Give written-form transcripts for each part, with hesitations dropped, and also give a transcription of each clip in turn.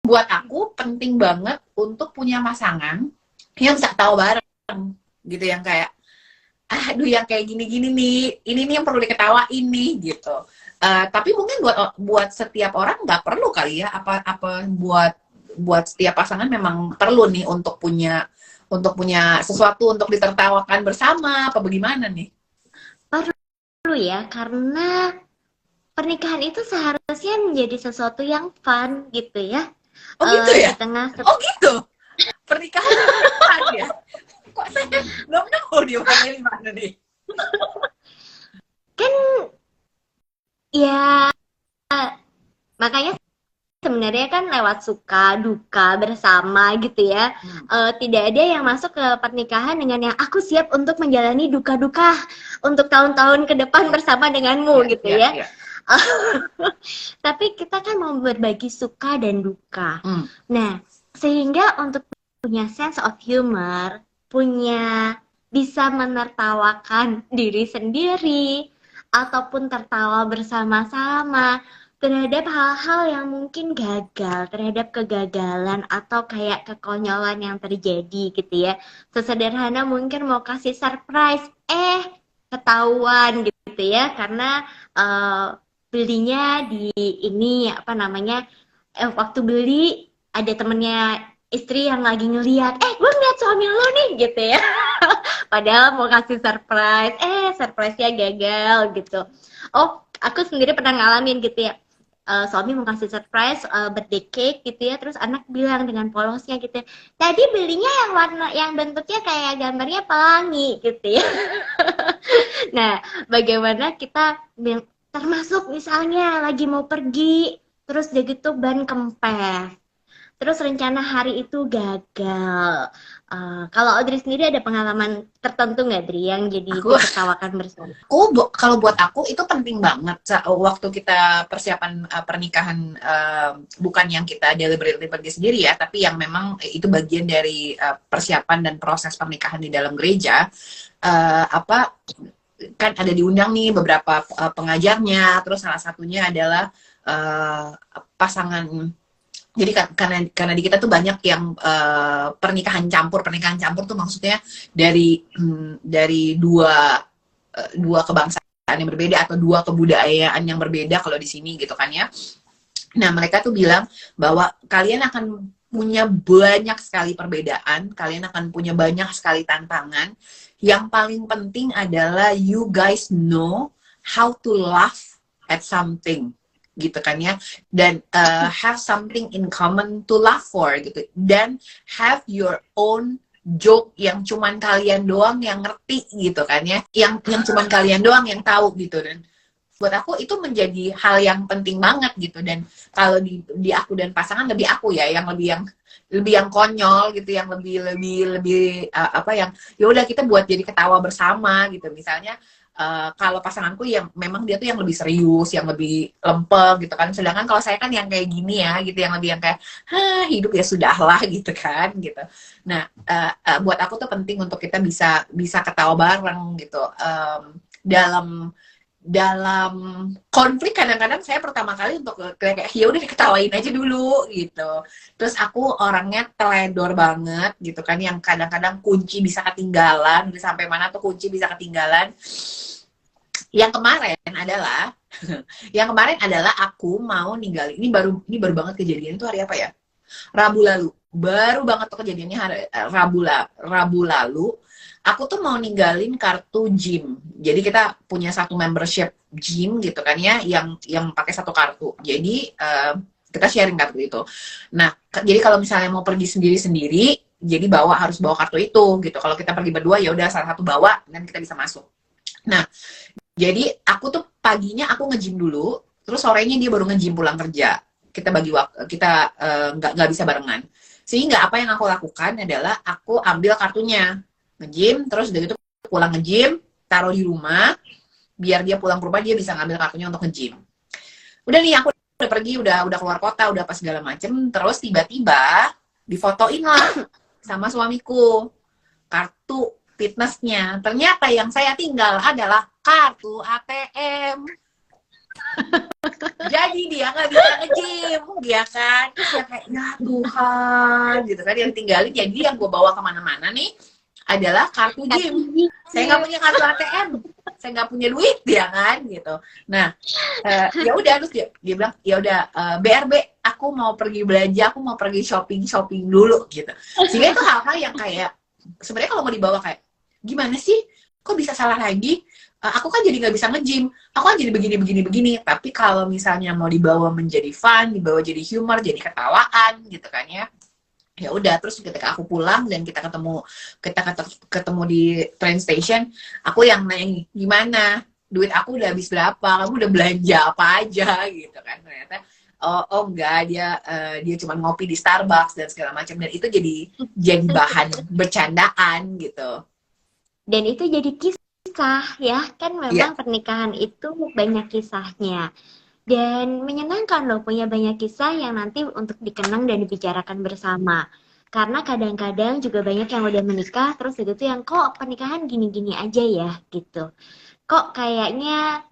buat aku penting banget untuk punya pasangan yang bisa tahu bareng gitu, yang kayak aduh yang kayak gini-gini nih, ini nih yang perlu diketawain nih gitu. Tapi mungkin buat setiap orang nggak perlu kali ya, apa buat setiap pasangan memang perlu nih untuk punya sesuatu untuk ditertawakan bersama, apa bagaimana nih? Perlu ya, karena pernikahan itu seharusnya menjadi sesuatu yang fun gitu ya. Oh gitu Di ya? tengah Oh gitu? Pernikahan fun ya? Kok saya belum nemu nih orangnya di mana nih? kan ya, makanya sebenarnya kan lewat suka duka bersama gitu ya. Tidak ada yang masuk ke pernikahan dengan yang aku siap untuk menjalani duka-duka untuk tahun-tahun ke depan bersama denganmu Iya, gitu iya, ya. iya. Tapi kita kan mau berbagi suka dan duka. Hmm. Nah, sehingga untuk punya sense of humor, punya bisa menertawakan diri sendiri, ataupun tertawa bersama-sama terhadap hal-hal yang mungkin gagal, terhadap kegagalan atau kayak kekonyolan yang terjadi gitu ya. Sesederhana mungkin mau kasih surprise, ketahuan gitu ya, karena belinya di ini apa namanya, waktu beli ada temennya istri yang lagi ngeliat, gue ngeliat suami lo nih gitu ya. Padahal mau kasih surprise, surprise-nya gagal gitu. Oh, aku sendiri pernah ngalamin gitu ya. Suami mau kasih surprise birthday cake gitu ya, terus anak bilang dengan polosnya gitu ya, tadi belinya yang warna yang bentuknya kayak gambarnya pelangi gitu ya. Nah, bagaimana kita termasuk misalnya lagi mau pergi, terus dia gitu ban kempes, terus rencana hari itu gagal. Kalau Audrey sendiri ada pengalaman tertentu nggak, Dri, yang jadi Aku ditertawakan bersama? kalau buat aku itu penting banget waktu kita persiapan pernikahan, bukan yang kita deliberately pergi sendiri ya, tapi yang memang itu bagian dari persiapan dan proses pernikahan di dalam gereja. Apa kan ada diundang nih beberapa pengajarnya, terus salah satunya adalah pasangan. Jadi karena di kita tuh banyak yang pernikahan campur tuh maksudnya dari dua kebangsaan yang berbeda atau dua kebudayaan yang berbeda kalau di sini gitu kan ya. Nah, mereka tuh bilang bahwa kalian akan punya banyak sekali perbedaan, kalian akan punya banyak sekali tantangan. Yang paling penting adalah you guys know how to laugh at something gitu kan ya, dan have something in common to laugh for gitu, dan have your own joke yang cuman kalian doang yang ngerti gitu kan ya, yang cuman kalian doang yang tahu gitu. Dan buat aku itu menjadi hal yang penting banget gitu. Dan kalau di aku dan pasangan, lebih aku ya yang lebih yang konyol gitu, yang lebih apa yang ya udah kita buat jadi ketawa bersama gitu. Misalnya kalau pasanganku yang memang dia tuh yang lebih serius, yang lebih lempeng gitu kan. Sedangkan kalau saya kan yang kayak gini ya gitu, yang lebih yang kayak hidup ya sudahlah gitu kan gitu. Nah, buat aku tuh penting untuk kita bisa ketawa bareng gitu. Dalam dalam konflik kadang-kadang saya pertama kali untuk kayak ya udah diketawain aja dulu gitu. Terus aku orangnya teledor banget gitu kan, yang kadang-kadang kunci bisa ketinggalan, udah sampai mana tuh kunci bisa ketinggalan. Yang kemarin adalah aku mau ninggalin, ini baru banget kejadian itu hari apa ya? Rabu lalu. Baru banget tuh kejadiannya Rabu lalu. Aku tuh mau ninggalin kartu gym. Jadi kita punya satu membership gym gitu kan ya, yang pakai satu kartu. Jadi kita sharing kartu itu. Nah, jadi kalau misalnya mau pergi sendiri-sendiri, jadi harus bawa kartu itu gitu. Kalau kita pergi berdua ya udah salah satu bawa dan kita bisa masuk. Nah, jadi aku tuh paginya aku nge-gym dulu, terus sorenya dia baru nge-gym pulang kerja. Kita bagi waktu, kita nggak bisa barengan. Sehingga apa yang aku lakukan adalah aku ambil kartunya, nge-gym, terus udah gitu pulang nge-gym, taruh di rumah, biar dia pulang ke rumah dia bisa ngambil kartunya untuk nge-gym. Udah nih aku udah pergi, udah keluar kota, udah pas segala macem, terus tiba-tiba difotoin lah sama suamiku kartu fitnessnya. Ternyata yang saya tinggal adalah kartu ATM. Jadi dia nggak bisa nge-gym, ya kan? Terus dia kayak, ya Tuhan, gitu kan. Yang tinggalin, jadi yang gue bawa kemana-mana nih adalah kartu gym. Saya nggak punya kartu ATM, saya nggak punya duit, ya kan? Gitu. Nah, ya udah, terus dia bilang, ya udah, BRB, aku mau pergi belanja, aku mau pergi shopping dulu, gitu. Sehingga itu hal-hal yang kayak, sebenarnya kalau mau dibawa kayak, gimana sih? Kok bisa salah lagi? Aku kan jadi nggak bisa nge-gym, aku kan jadi begini. Tapi kalau misalnya mau dibawa menjadi fun, dibawa jadi humor, jadi ketawaan gitu kan ya. Ya udah, terus ketika aku pulang dan kita ketemu di train station, aku yang nanya, gimana? Duit aku udah habis berapa? Kamu udah belanja apa aja gitu kan. Ternyata oh enggak, dia cuma ngopi di Starbucks dan segala macam, dan itu jadi bahan bercandaan gitu. Dan itu jadi kisah ya, kan memang pernikahan itu banyak kisahnya. Dan menyenangkan loh punya banyak kisah yang nanti untuk dikenang dan dibicarakan bersama. Karena kadang-kadang juga banyak yang udah menikah, terus itu tuh yang kok pernikahan gini-gini aja ya gitu. Kok kayaknya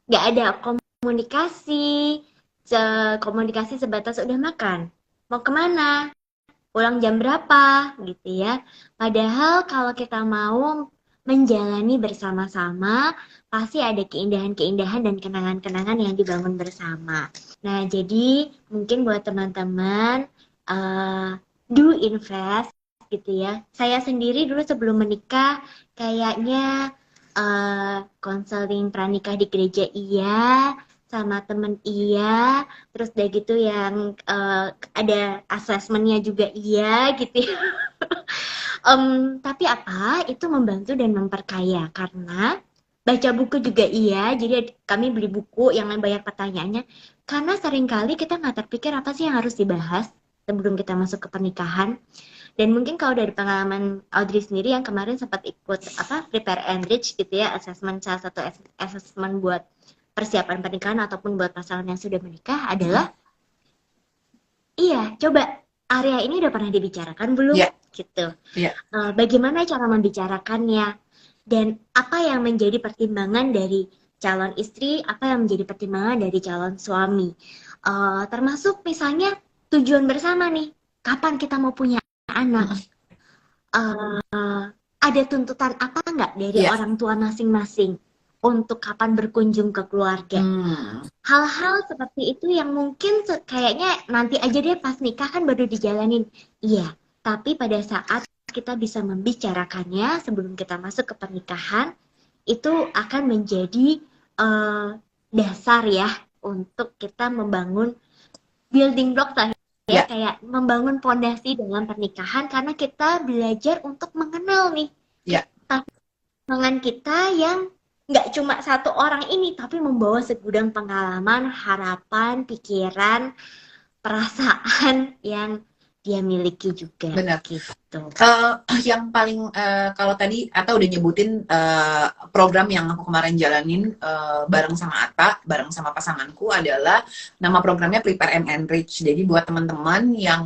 nggak ada komunikasi, komunikasi sebatas udah makan, mau kemana, pulang jam berapa gitu ya. Padahal kalau kita mau menjalani bersama-sama, pasti ada keindahan-keindahan dan kenangan-kenangan yang dibangun bersama. Nah, jadi mungkin buat teman-teman, do invest gitu ya. Saya sendiri dulu sebelum menikah, kayaknya konseling pranikah di gereja iya, sama temen iya, terus udah gitu yang ada asesmennya juga iya gitu ya. Tapi apa, itu membantu dan memperkaya karena baca buku juga iya, jadi kami beli buku yang banyak pertanyaannya, karena seringkali kita nggak terpikir apa sih yang harus dibahas sebelum kita masuk ke pernikahan. Dan mungkin kalau dari pengalaman Audrey sendiri yang kemarin sempat ikut Prepare and Reach gitu ya, salah satu assessment buat persiapan pernikahan ataupun buat pasangan yang sudah menikah adalah iya, coba area ini udah pernah dibicarakan belum? Gitu. Bagaimana cara membicarakannya? Dan apa yang menjadi pertimbangan dari calon istri, apa yang menjadi pertimbangan dari calon suami? Termasuk misalnya tujuan bersama nih, kapan kita mau punya anak? Ada tuntutan apa nggak dari orang tua masing-masing untuk kapan berkunjung ke keluarga? Hal-hal seperti itu yang mungkin kayaknya nanti aja deh pas nikah kan baru dijalanin. Iya, tapi pada saat kita bisa membicarakannya sebelum kita masuk ke pernikahan, itu akan menjadi dasar ya untuk kita membangun building block lah ya, kayak membangun fondasi dalam pernikahan karena kita belajar untuk mengenal nih pasangan kita yang nggak cuma satu orang ini, tapi membawa segudang pengalaman, harapan, pikiran, perasaan yang dia miliki juga. Benar. Gitu. Yang paling kalau tadi Ata udah nyebutin program yang aku kemarin jalanin bareng sama Ata, bareng sama pasanganku adalah nama programnya Prepare and Enrich. Jadi buat teman-teman yang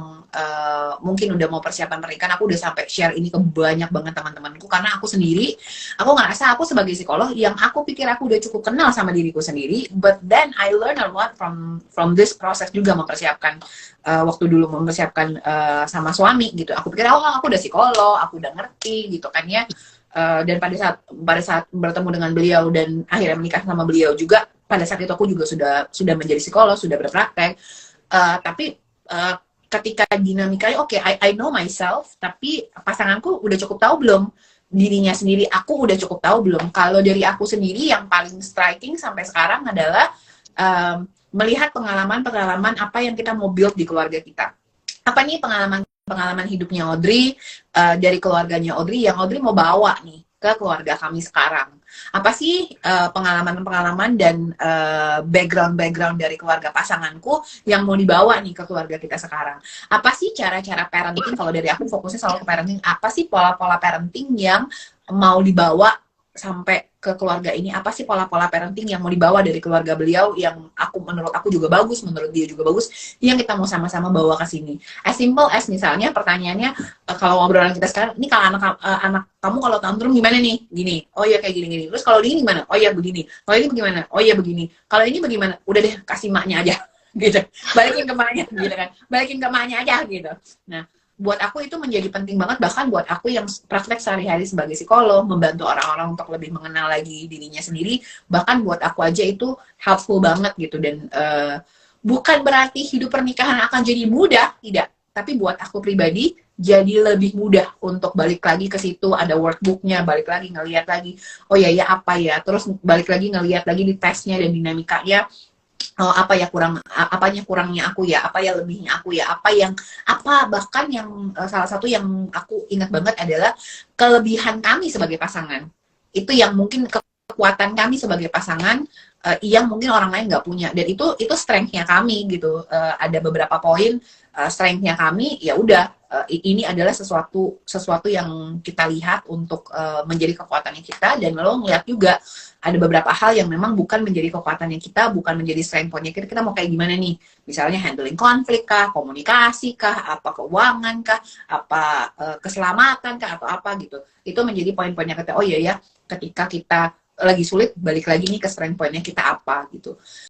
mungkin udah mau persiapan pernikahan, aku udah sampai share ini ke banyak banget teman-temanku karena aku sendiri, aku ngerasa aku sebagai psikolog yang aku pikir aku udah cukup kenal sama diriku sendiri, but then I learn a lot from this process juga mempersiapkan waktu dulu mempersiapkan sama suami gitu. Aku pikir aku udah psikolog, aku udah ngerti gitu kan ya. Dan pada saat bertemu dengan beliau dan akhirnya menikah sama beliau juga, pada saat itu aku juga sudah menjadi psikolog, sudah berpraktek. Tapi ketika dinamikanya I know myself, tapi pasanganku udah cukup tahu belum dirinya sendiri, aku udah cukup tahu belum. Kalau dari aku sendiri yang paling striking sampai sekarang adalah melihat pengalaman apa yang kita mau build di keluarga kita. Apa nih pengalaman hidupnya Audrey, dari keluarganya Audrey yang Audrey mau bawa nih ke keluarga kami sekarang. Apa sih pengalaman-pengalaman dan background dari keluarga pasanganku yang mau dibawa nih ke keluarga kita sekarang? Apa sih cara-cara parenting, kalau dari aku fokusnya selalu ke parenting, apa sih pola-pola parenting yang mau dibawa sampai ke keluarga ini, apa sih pola-pola parenting yang mau dibawa dari keluarga beliau yang menurut aku juga bagus, menurut dia juga bagus, yang kita mau sama-sama bawa ke sini. As simple as misalnya pertanyaannya, kalau ngobrolan kita sekarang, ini kalau anak kamu kalau tantrum gimana nih? Gini, oh ya kayak gini-gini. Terus kalau ini gimana? Oh ya begini. Kalau ini bagaimana? Oh ya begini. Kalau ini bagaimana? Udah deh, kasih maknya aja gitu. Balikin ke maknya gitu kan. Balikin ke maknya aja gitu. Nah, buat aku itu menjadi penting banget, bahkan buat aku yang praktek sehari-hari sebagai psikolog, membantu orang-orang untuk lebih mengenal lagi dirinya sendiri, bahkan buat aku aja itu helpful banget gitu. Dan bukan berarti hidup pernikahan akan jadi mudah, tidak, tapi buat aku pribadi jadi lebih mudah untuk balik lagi ke situ, ada workbooknya, balik lagi ngelihat lagi, oh ya ya apa ya, terus balik lagi ngelihat lagi di tesnya dan dinamikanya. Oh, apa ya apanya kurangnya aku ya, apa ya lebihnya aku ya, bahkan yang salah satu yang aku ingat banget adalah kelebihan kami sebagai pasangan. Itu yang mungkin kekuatan kami sebagai pasangan, yang mungkin orang lain nggak punya, dan itu strength-nya kami gitu. Ada beberapa poin strength-nya kami, ya udah, ini adalah sesuatu yang kita lihat untuk menjadi kekuatannya kita, dan lo ngeliat juga ada beberapa hal yang memang bukan menjadi kekuatannya kita, bukan menjadi strength point-nya kita mau kayak gimana nih, misalnya handling konflik kah, komunikasi kah, apa keuangan kah, apa keselamatan kah, atau apa gitu. Itu menjadi poin-poinnya kita, oh iya ya, ketika kita lagi sulit, balik lagi nih ke strength point-nya kita apa gitu.